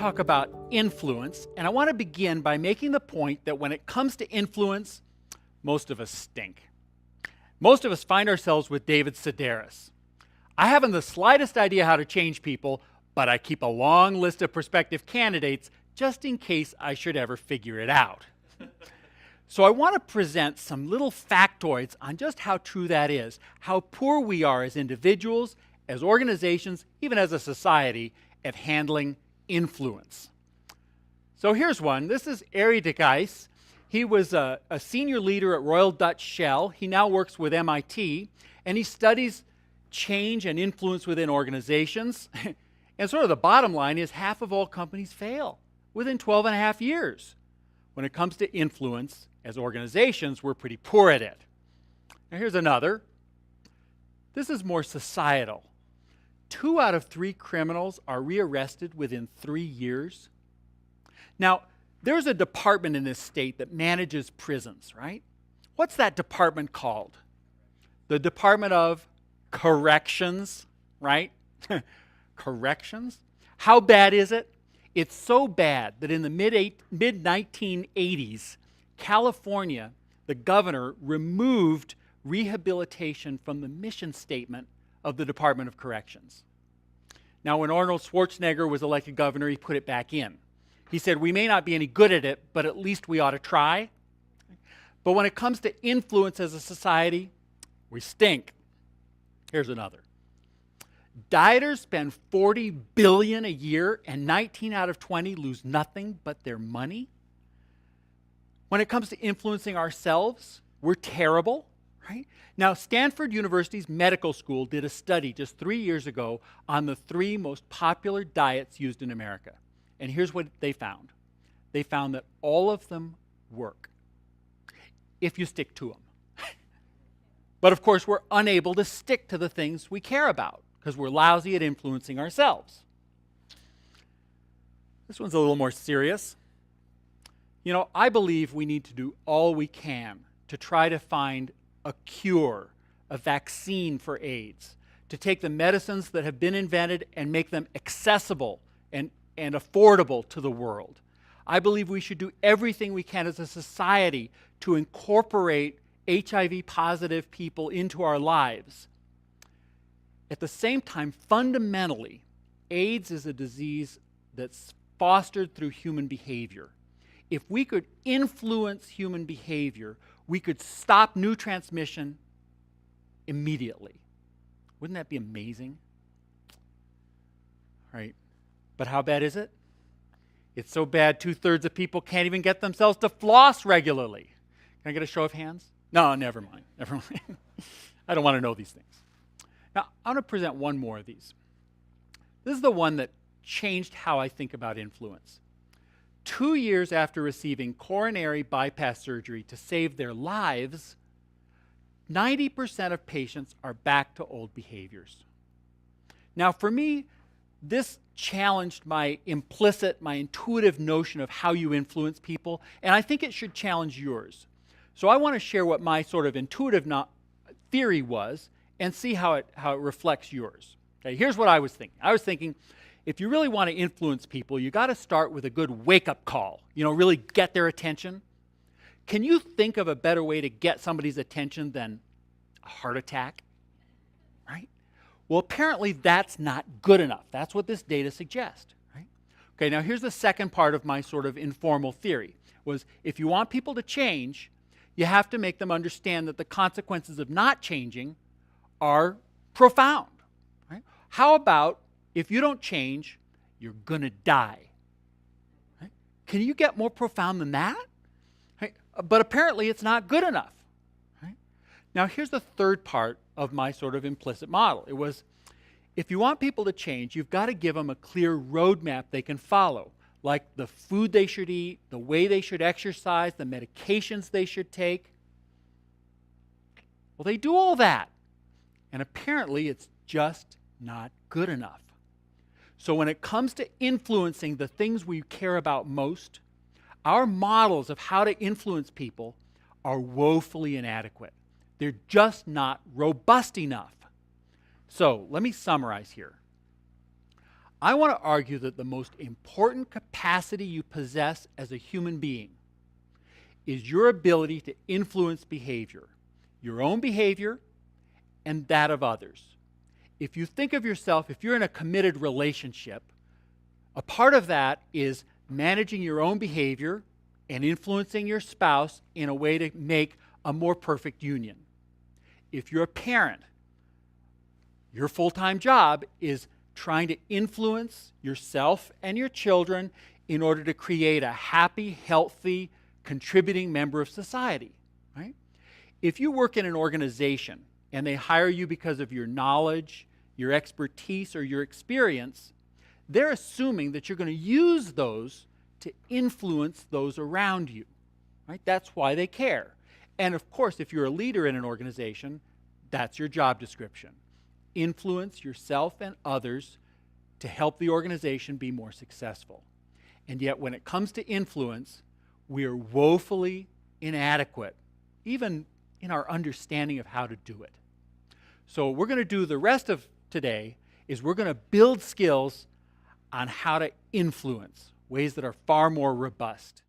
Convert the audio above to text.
talk about influence, and I want to begin by making the point that when it comes to influence, most of us stink. Most of us find ourselves with David Sedaris. I haven't the slightest idea how to change people, but I keep a long list of prospective candidates just in case I should ever figure it out. So I want to present some little factoids on just how true that is, how poor we are as individuals, as organizations, even as a society, at handling influence. So here's one. This is Arie de Geis. He was a senior leader at Royal Dutch Shell. He now works with MIT, and he studies change and influence within organizations. And sort of the bottom line is half of all companies fail within 12 and a half years. When it comes to influence, as organizations, we're pretty poor at it. Now here's another. This is more societal. 2 out of 3 criminals are rearrested within 3 years. Now, there's a department in this state that manages prisons, right? What's that department called? The Department of Corrections, right? Corrections? How bad is it? It's so bad that in the mid-1980s, California, the governor removed rehabilitation from the mission statement of the Department of Corrections. Now, when Arnold Schwarzenegger was elected governor, he put it back in. He said, we may not be any good at it, but at least we ought to try. But when it comes to influence as a society, we stink. Here's another. Dieters spend $40 billion a year, and 19 out of 20 lose nothing but their money. When it comes to influencing ourselves, we're terrible, right? Now, Stanford University's medical school did a study just 3 years ago on the 3 most popular diets used in America. And here's what they found. They found that all of them work if you stick to them. But of course, we're unable to stick to the things we care about because we're lousy at influencing ourselves. This one's a little more serious. You know, I believe we need to do all we can to try to find a cure, a vaccine for AIDS, to take the medicines that have been invented and make them accessible and affordable to the world. I believe we should do everything we can as a society to incorporate HIV-positive people into our lives. At the same time, fundamentally, AIDS is a disease that's fostered through human behavior. If we could influence human behavior, we could stop new transmission immediately. Wouldn't that be amazing? Right. But how bad is it? It's so bad 2/3 of people can't even get themselves to floss regularly. Can I get a show of hands? No, never mind. Never mind. I don't want to know these things. Now, I want to present one more of these. This is the one that changed how I think about influence. 2 years after receiving coronary bypass surgery to save their lives, 90% of patients are back to old behaviors. Now, for me, this challenged my intuitive notion of how you influence people, and I think it should challenge yours. So I want to share what my sort of intuitive theory was and see how it reflects yours. Okay, here's what I was thinking. I was thinking, if you really want to influence people, you got to start with a good wake-up call, really get their attention. Can you think of a better way to get somebody's attention than a heart attack? Right? Well, apparently that's not good enough. That's what this data suggests, right? Okay, now here's the second part of my sort of informal theory, was if you want people to change, you have to make them understand that the consequences of not changing are profound, right? How about if you don't change, you're gonna die? Right? Can you get more profound than that? Right? But apparently it's not good enough. Right? Now here's the third part of my sort of implicit model. It was, if you want people to change, you've got to give them a clear roadmap they can follow, like the food they should eat, the way they should exercise, the medications they should take. Well, they do all that, and apparently it's just not good enough. So when it comes to influencing the things we care about most, our models of how to influence people are woefully inadequate. They're just not robust enough. So let me summarize here. I want to argue that the most important capacity you possess as a human being is your ability to influence behavior, your own behavior and that of others. If you think of yourself, if you're in a committed relationship, a part of that is managing your own behavior and influencing your spouse in a way to make a more perfect union. If you're a parent, your full-time job is trying to influence yourself and your children in order to create a happy, healthy, contributing member of society, right? If you work in an organization and they hire you because of your knowledge, your expertise, or your experience, they're assuming that you're going to use those to influence those around you, right? That's why they care. And of course, if you're a leader in an organization, that's your job description. Influence yourself and others to help the organization be more successful. And yet, when it comes to influence, we are woefully inadequate, even in our understanding of how to do it. So what we're going to do the rest of today is we're going to build skills on how to influence, ways that are far more robust.